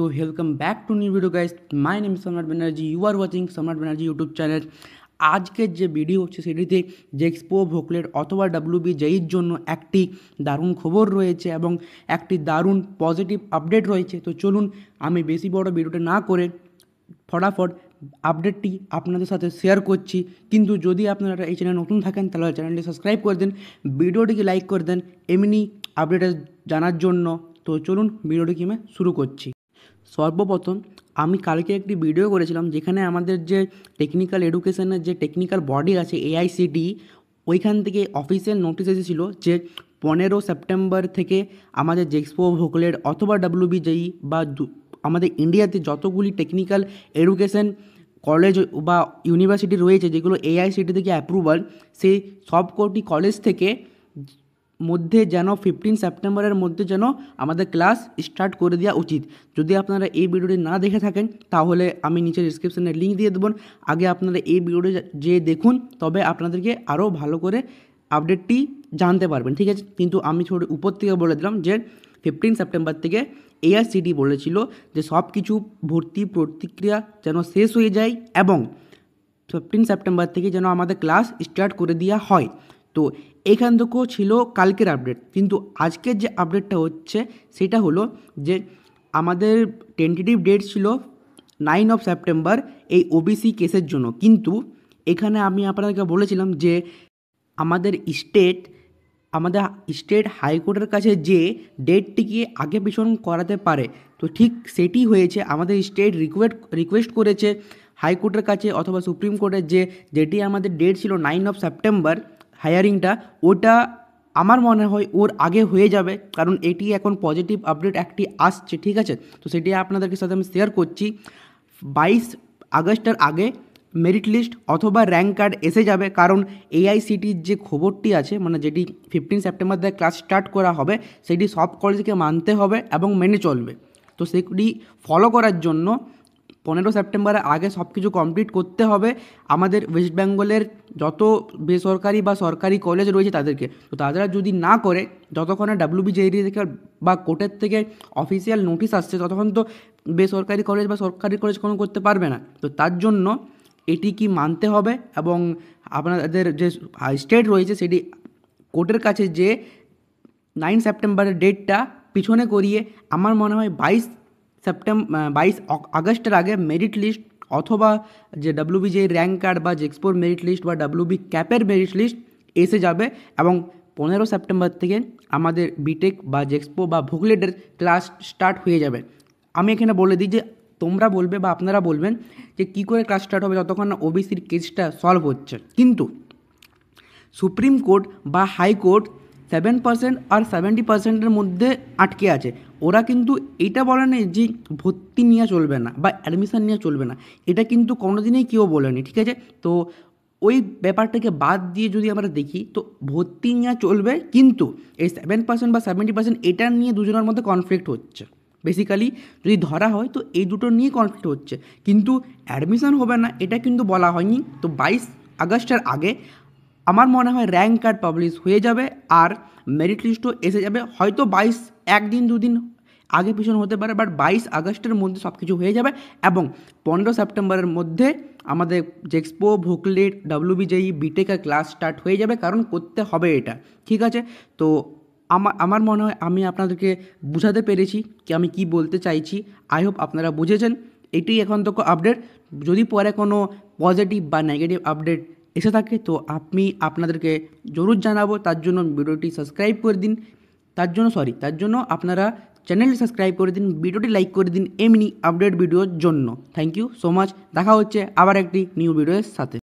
तो welcome back to new video guys. My name Samrat Banerjee, you are watching सम्राट Banerjee YouTube channel. আজকের যে video হচ্ছে সেটিতে জেক্সপো ভোকলেট অথবা ডাব্লিউবি জেইর জন্য একটি দারুণ খবর রয়েছে এবং একটি দারুণ পজিটিভ আপডেট রয়েছে। তো চলুন আমি বেশি বড় ভিডিওটা না করে ফটাফট আপডেটটি আপনাদের সাথে শেয়ার করছি। কিন্তু যদি আপনারা এই চ্যানেল নতুন থাকেন তাহলে চ্যানেলটি সাবস্ক্রাইব করে দেন, ভিডিওটিকে লাইক করে দেন এমনি আপডেট জানার জন্য। তো চলুন ভিডিওটিকে আমি শুরু করছি। সর্বপ্রথম আমি কালকে একটি ভিডিও করেছিলাম যেখানে আমাদের যে টেকনিক্যাল এডুকেশনের যে টেকনিক্যাল বডি আছে AICTE, ওইখান থেকে অফিসিয়াল নোটিশ এসেছিলো যে 15 সেপ্টেম্বর থেকে আমাদের জেক্সপো ভোকলেট অথবা ডাব্লিউবি জেই বা আমাদের ইন্ডিয়াতে যতগুলি টেকনিক্যাল এডুকেশন কলেজ বা ইউনিভার্সিটি রয়েছে যেগুলো AICTE থেকে অ্যাপ্রুভাল, সেই সবকটি কলেজ থেকে মধ্যে যেন 15 সেপ্টেম্বরের মধ্যে যেন আমাদের ক্লাস স্টার্ট করে দেওয়া উচিত। যদি আপনারা এই ভিডিওটি না দেখে থাকেন তাহলে আমি নিচে ডিসক্রিপশনে লিঙ্ক দিয়ে দেবো, আগে আপনারা এই ভিডিওটি যে দেখুন, তবে আপনাদেরকে আরও ভালো করে আপডেটটি জানতে পারবেন, ঠিক আছে। কিন্তু আমি ছোটো উপর থেকে বলে দিলাম যে 15 সেপ্টেম্বর থেকে AICTE বলেছিল যে সব কিছু ভর্তি প্রতিক্রিয়া যেন শেষ হয়ে যায় এবং 15 সেপ্টেম্বর থেকে যেন আমাদের ক্লাস স্টার্ট করে দেওয়া হয়। তো এখান থেকেও ছিল কালকের আপডেট, কিন্তু আজকের যে আপডেটটা হচ্ছে সেটা হলো যে আমাদের টেন্টেটিভ ডেট ছিল 9 সেপ্টেম্বর এই OBC কেসের জন্য। কিন্তু এখানে আমি আপনাদেরকে বলেছিলাম যে আমাদের স্টেট হাইকোর্টের কাছে যে ডেটটিকে আগে পিছন করাতে পারে। তো ঠিক সেটি হয়েছে, আমাদের স্টেট রিকোয়েস্ট করেছে হাইকোর্টের কাছে অথবা সুপ্রিম কোর্টের যেটি আমাদের ডেট ছিল 9 সেপ্টেম্বর হায়ারিংটা, ওটা আমার মনে হয় ওর আগে হয়ে যাবে, কারণ এটি এখন পজিটিভ আপডেট একটি আসছে, ঠিক আছে। তো সেটি আপনাদেরকে সাথে আমি শেয়ার করছি। 22 আগস্টের আগে মেরিট লিস্ট অথবা র্যাঙ্ক কার্ড এসে যাবে, কারণ AICTEর যে খবরটি আছে, মানে যেটি 15 সেপ্টেম্বর থেকে ক্লাস স্টার্ট করা হবে, সেটি সব কলেজকে মানতে হবে এবং মেনে চলবে। তো সেগুলি ফলো করার জন্য 15 সেপ্টেম্বরের আগে সব কিছু কমপ্লিট করতে হবে আমাদের ওয়েস্ট বেঙ্গলের যত বেসরকারি বা সরকারি কলেজ রয়েছে তাদেরকে। তো তারা যদি না করে, যতক্ষণে ডাব্লিউবি জেই থেকে বা কোর্টের থেকে অফিসিয়াল নোটিশ আসছে ততক্ষণ তো বেসরকারি কলেজ বা সরকারি কলেজ কোনো করতে পারবে না। তো তার জন্য এটি কি মানতে হবে এবং আপনাদের যে স্টেট রয়েছে সেটি কোর্টের কাছে যে 9 সেপ্টেম্বরের ডেটটা পিছনে করিয়ে আমার মনে হয় 22 আগস্টের আগে মেরিট লিস্ট অথবা যে ডাব্লিউবি জে র্যাঙ্ক কার্ড বা জেক্সপোর মেরিট লিস্ট বা ডাব্লিউবি ক্যাপের মেরিট লিস্ট এসে যাবে এবং 15 সেপ্টেম্বর থেকে আমাদের বিটেক বা জেক্সপো বা ভোকলেটের ক্লাস স্টার্ট হয়ে যাবে। আমি এখানে বলে দিই যে তোমরা বলবে বা আপনারা বলবেন যে কী করে ক্লাস স্টার্ট হবে যতক্ষণ না ওবিসির কেসটা সলভ হচ্ছে। কিন্তু সুপ্রিম কোর্ট বা হাইকোর্ট 7% আর 70%-এর মধ্যে আটকে আছে। ওরা কিন্তু এটা বলে না যে ভর্তি নিয়ে চলবে না বা অ্যাডমিশান নিয়ে চলবে না, এটা কিন্তু কোনোদিনই কেউ বলেনি, ঠিক আছে। তো ওই ব্যাপারটাকে বাদ দিয়ে যদি আমরা দেখি তো ভর্তি নিয়ে চলবে, কিন্তু এই 7% বা 70% এটা নিয়ে দুজনের মধ্যে কনফ্লিক্ট হচ্ছে। বেসিক্যালি যদি ধরা হয় তো এই দুটো নিয়ে কনফ্লিক্ট হচ্ছে, কিন্তু অ্যাডমিশান হবে না এটা কিন্তু বলা হয়নি। তো 22 আগস্টের আগে আমার মনে হয় র্যাঙ্ক কার্ড পাবলিশ হয়ে যাবে আর মেরিট লিস্টও এসে যাবে। হয়তো 22 একদিন দুদিন আগে পিছন হতে পারে, বাট 22 আগস্টের মধ্যে সব কিছু হয়ে যাবে এবং 15 সেপ্টেম্বরের মধ্যে আমাদের জেক্সপো ভোকলেট ডাব্লিউবি জেই বিটেকের ক্লাস স্টার্ট হয়ে যাবে, কারণ করতে হবে এটা, ঠিক আছে। তো আমার মনে হয় আমি আপনাদেরকে বুঝাতে পেরেছি কি আমি কি বলতে চাইছি। আই হোপ আপনারা বুঝেছেন। এটি এখন তো আপডেট, যদি পরে কোনো পজিটিভ বা নেগেটিভ আপডেট এসে থাকে তো আমি আপনাদেরকে জরুর জানাবো। তার জন্য ভিডিওটি সাবস্ক্রাইব করে দিন, তার জন্য আপনারা চ্যানেলটি সাবস্ক্রাইব করে দিন, ভিডিওটি লাইক করে দিন এমনি আপডেট ভিডিওর জন্য। Thank you so much. দেখা হচ্ছে আবার একটি নিউ ভিডিওর সাথে।